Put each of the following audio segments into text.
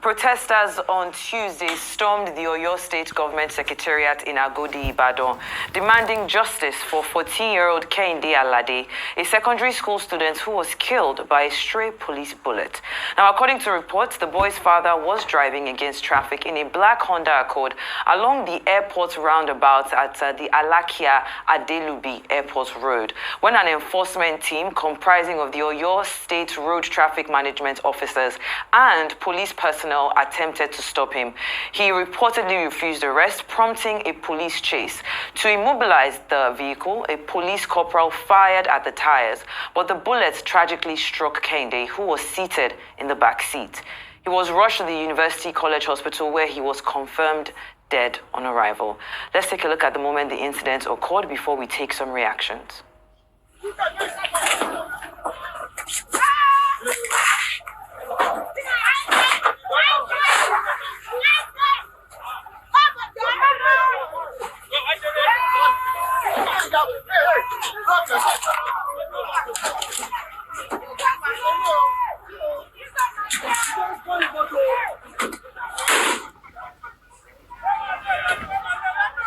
Protesters on Tuesday stormed the Oyo State Government Secretariat in Agodi, Ibadan, demanding justice for 14-year-old Kehinde Alade, a secondary school student who was killed by a stray police bullet. Now, according to reports, the boy's father was driving against traffic in a black Honda Accord along the airport roundabout at the Alakia Adelubi Airport Road, when an enforcement team comprising of the Oyo State Road Traffic Management officers and police personnel attempted to stop him. He reportedly refused arrest, prompting a police chase. To immobilize the vehicle, a police corporal fired at the tires, but the bullets tragically struck Kehinde, who was seated in the back seat. He was rushed to the University College Hospital, where he was confirmed dead on arrival. Let's take a look at the moment the incident occurred before we take some reactions.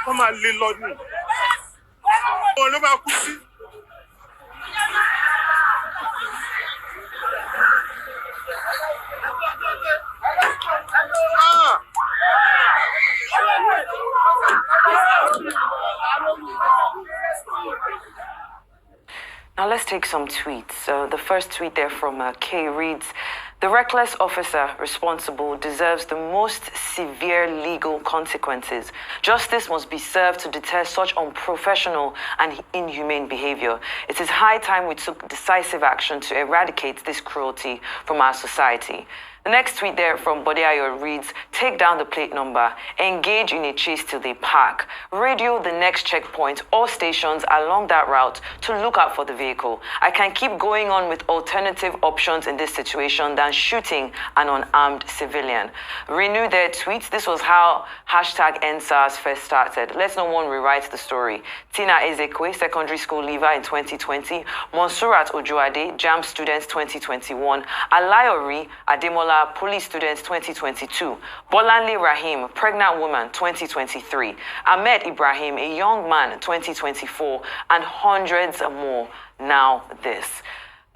Come on, little Lord. Oh, look how pussy. Now let's take some tweets. The first tweet there from Kay reads, "The reckless officer responsible deserves the most severe legal consequences. Justice must be served to deter such unprofessional and inhumane behavior. It is high time we took decisive action to eradicate this cruelty from our society." The next tweet there from Bodeayo reads, "Take down the plate number, engage in a chase till they park, radio the next checkpoint or stations along that route to look out for the vehicle. I can keep going on with alternative options in this situation than shooting an unarmed civilian." Renew their tweets. This was how #EndSARS first started. Let's no one rewrite the story. Tina Ezekwe, secondary school leaver in 2020, Monsurat Ojuade, JAM students 2021, Alayori Ademola, police students 2022, Bolanle Rahim, pregnant woman 2023, Ahmed Ibrahim, a young man 2024, and hundreds more. Now this.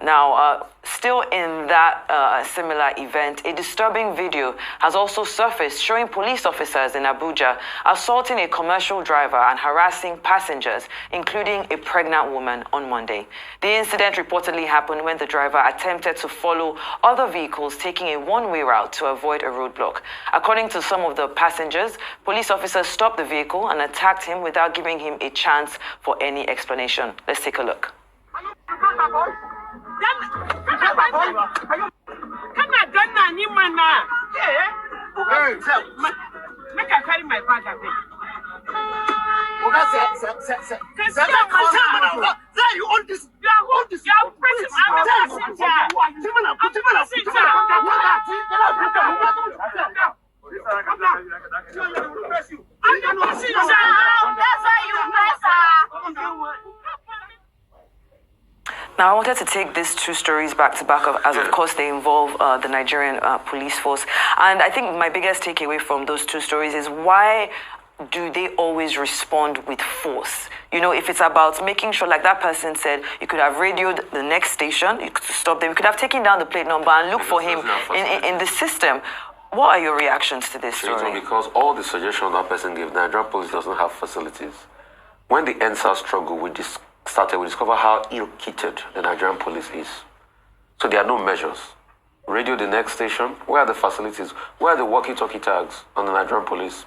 Now, still in that similar event, a disturbing video has also surfaced showing police officers in Abuja assaulting a commercial driver and harassing passengers, including a pregnant woman, on Monday. The incident reportedly happened when the driver attempted to follow other vehicles taking a one-way route to avoid a roadblock. According to some of the passengers, police officers stopped the vehicle and attacked him without giving him a chance for any explanation. Let's take a look. Make I carry my bag again. You own this. You own this. You are pressing. I'm a passenger. Now, I wanted to take these two stories back to back, as of course they involve the Nigerian police force. And I think my biggest takeaway from those two stories is, why do they always respond with force? You know, if it's about making sure, like that person said, you could have radioed the next station, you could stop them, you could have taken down the plate number and look for him in the system. What are your reactions to this story? Because all the suggestions that person gave, Nigerian police doesn't have facilities. When the EndSARS struggle, we discover how ill-kitted the Nigerian police is. So there are no measures. Radio the next station. Where are the facilities? Where are the walkie-talkie tags on the Nigerian police?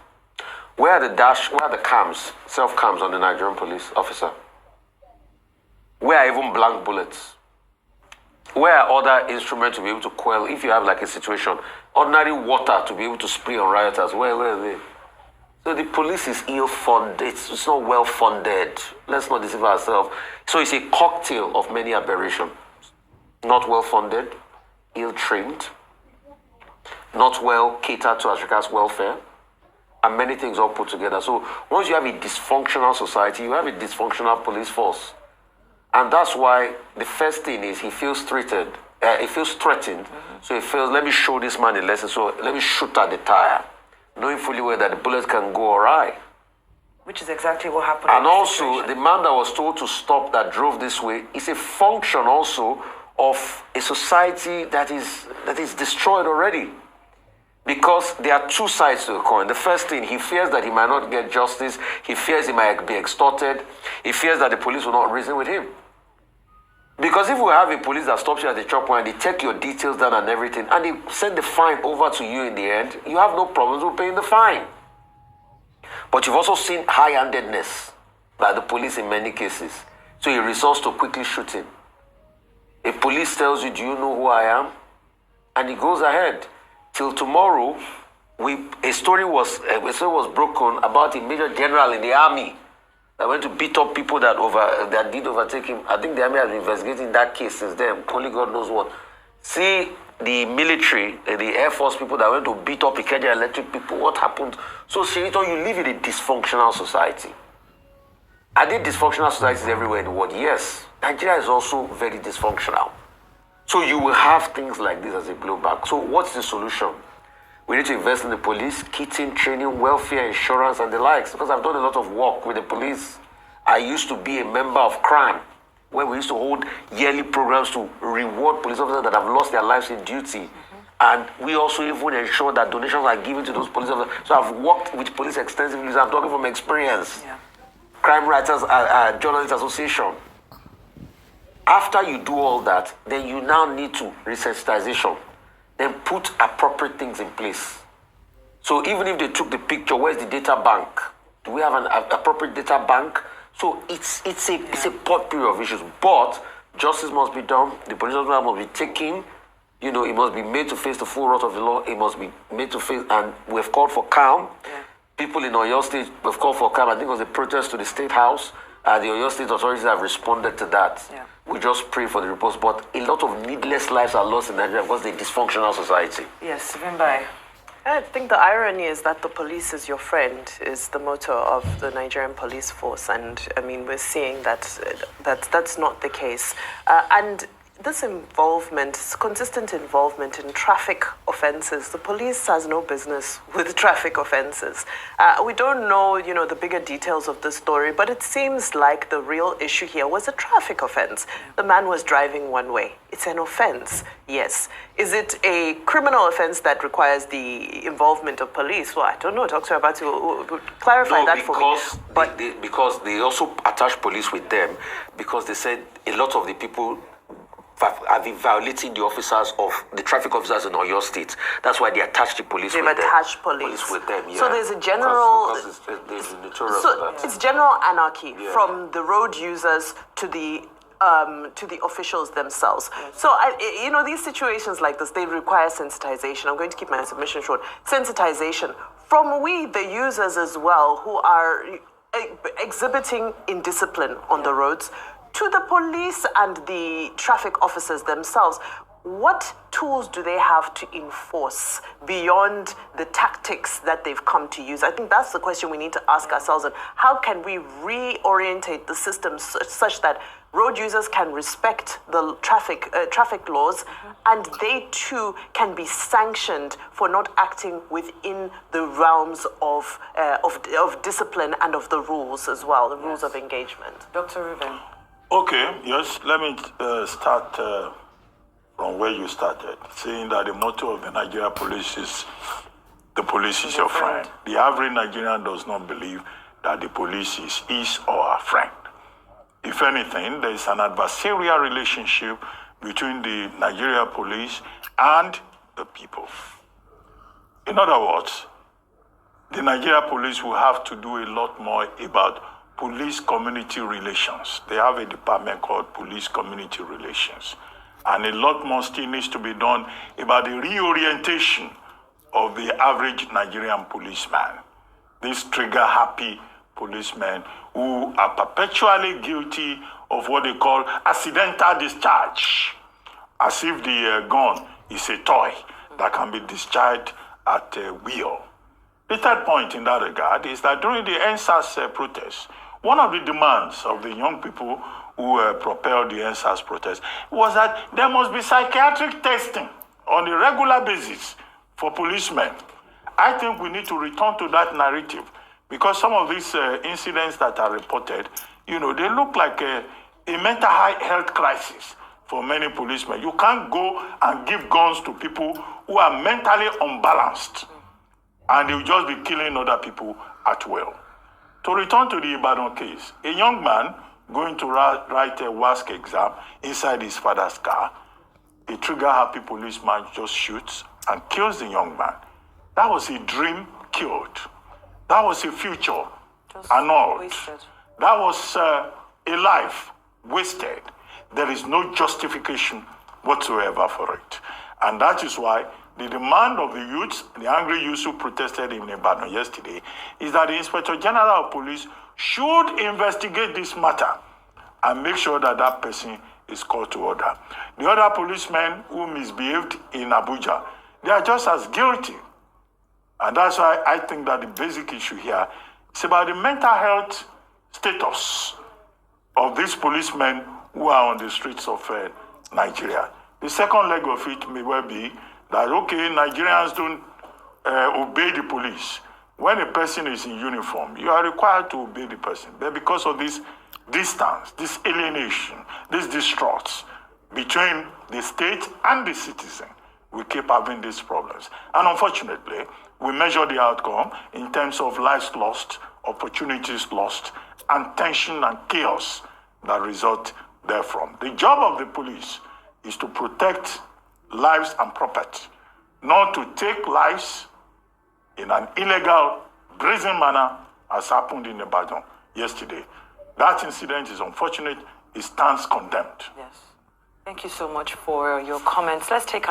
Where are the cams, self-cams on the Nigerian police officer? Where are even blank bullets? Where are other instruments to be able to quell if you have like a situation? Ordinary water to be able to spray on rioters. Where are they? So the police is ill-funded. It's not well-funded. Let's not deceive ourselves. So it's a cocktail of many aberrations. Not well-funded, ill-trained, not well catered to Africa's welfare, and many things all put together. So once you have a dysfunctional society, you have a dysfunctional police force. And that's why the first thing is he feels threatened He feels threatened. So he feels, let me show this man a lesson. So let me shoot at the tire, knowing fully well that the bullet can go awry. Which is exactly what happened. And also, the man that was told to stop that drove this way is a function also of a society that is destroyed already. Because there are two sides to the coin. The first thing, he fears that he might not get justice. He fears he might be extorted. He fears that the police will not reason with him. Because if we have a police that stops you at the checkpoint and they take your details down and everything, and they send the fine over to you in the end, you have no problems with paying the fine. But you've also seen high-handedness by the police in many cases. So he resorts to quickly shooting. A police tells you, do you know who I am? And he goes ahead. Till tomorrow, a story was broken about a major general in the army that went to beat up people that did overtake him. I think the army has been investigating that case since then. Only God knows what. See the military, the Air Force people that went to beat up Ikeja Electric people. What happened? So, Senator, you live in a dysfunctional society. Are there dysfunctional societies everywhere in the world? Yes. Nigeria is also very dysfunctional. So you will have things like this as a blowback. So what's the solution? We need to invest in the police, kitting, training, welfare, insurance, and the likes. Because I've done a lot of work with the police. I used to be a member of crime, where we used to hold yearly programs to reward police officers that have lost their lives in duty. And we also even ensure that donations are given to those police officers. So I've worked with police extensively. So I'm talking from experience. Yeah. Crime Writers Journalists Association. After you do all that, then you now need to resensitization. Then put appropriate things in place. So even if they took the picture, where's the data bank? Do we have an appropriate data bank? So it's a potpourri of issues. But justice must be done. The police officer must be taken. It must be made to face the full wrath of the law. It must be made to face, and we've called for calm. Yeah. People in Oyo State, we've called for calm. I think it was a protest to the State House. The Oyo State authorities have responded to that. Yeah. We just pray for the reports, but a lot of needless lives are lost in Nigeria because of the dysfunctional society. Yes, Rufai. I think the irony is that the police is your friend is the motto of the Nigerian police force, and I mean we're seeing that that's not the case, and this consistent involvement in traffic offenses, the police has no business with traffic offenses. We don't know, the bigger details of the story, but it seems like the real issue here was a traffic offense. The man was driving one way. It's an offense, yes. Is it a criminal offense that requires the involvement of police? Well, I don't know. Dr. Abati would clarify that for me. Because they also attach police with them, because they said a lot of the people have been violating the officers of the traffic officers in Oyo State. That's why they attach the police with them. They've attached police with them, yeah. So there's a general... There's notorious for that. It's general anarchy from the road users to the officials themselves. Yes. So, these situations like this, they require sensitization. I'm going to keep my submission short. Sensitization from we, the users as well, who are exhibiting indiscipline on the roads, to the police and the traffic officers themselves. What tools do they have to enforce beyond the tactics that they've come to use? I think that's the question we need to ask ourselves. And how can we reorientate the system such that road users can respect the traffic laws, and they too can be sanctioned for not acting within the realms of discipline and of the rules as well, the rules of engagement? Dr. Reuben. Okay, yes, let me start from where you started, saying that the motto of the Nigeria police is, the police is your friend. The average Nigerian does not believe that the police is his or her friend. If anything, there is an adversarial relationship between the Nigeria police and the people. In other words, the Nigeria police will have to do a lot more about police-community relations. They have a department called Police Community Relations. And a lot more still needs to be done about the reorientation of the average Nigerian policeman. These trigger-happy policemen who are perpetually guilty of what they call accidental discharge, as if the gun is a toy that can be discharged at will. The third point in that regard is that during the NSAS protests, one of the demands of the young people who propelled the NSAS protest was that there must be psychiatric testing on a regular basis for policemen. I think we need to return to that narrative because some of these incidents that are reported, they look like a mental health crisis for many policemen. You can't go and give guns to people who are mentally unbalanced and they'll just be killing other people at will. To return to the Ibadan case, a young man going to write a WASC exam inside his father's car, a trigger-happy policeman just shoots and kills the young man. That was a dream killed. That was a future annulled. Wasted. That was a life wasted. There is no justification whatsoever for it. And that is why the demand of the youths, the angry youths who protested in Ibadan yesterday, is that the Inspector General of Police should investigate this matter and make sure that that person is called to order. The other policemen who misbehaved in Abuja, they are just as guilty. And that's why I think that the basic issue here is about the mental health status of these policemen who are on the streets of Nigeria. The second leg of it may well be that, okay, Nigerians don't obey the police. When a person is in uniform, you are required to obey the person. But because of this distance, this alienation, this distrust between the state and the citizen, we keep having these problems. And unfortunately, we measure the outcome in terms of lives lost, opportunities lost, and tension and chaos that result therefrom. The job of the police is to protect lives and property, not to take lives in an illegal, brazen manner as happened in Ibadan yesterday. That incident is unfortunate. It stands condemned. Yes. Thank you so much for your comments. Let's take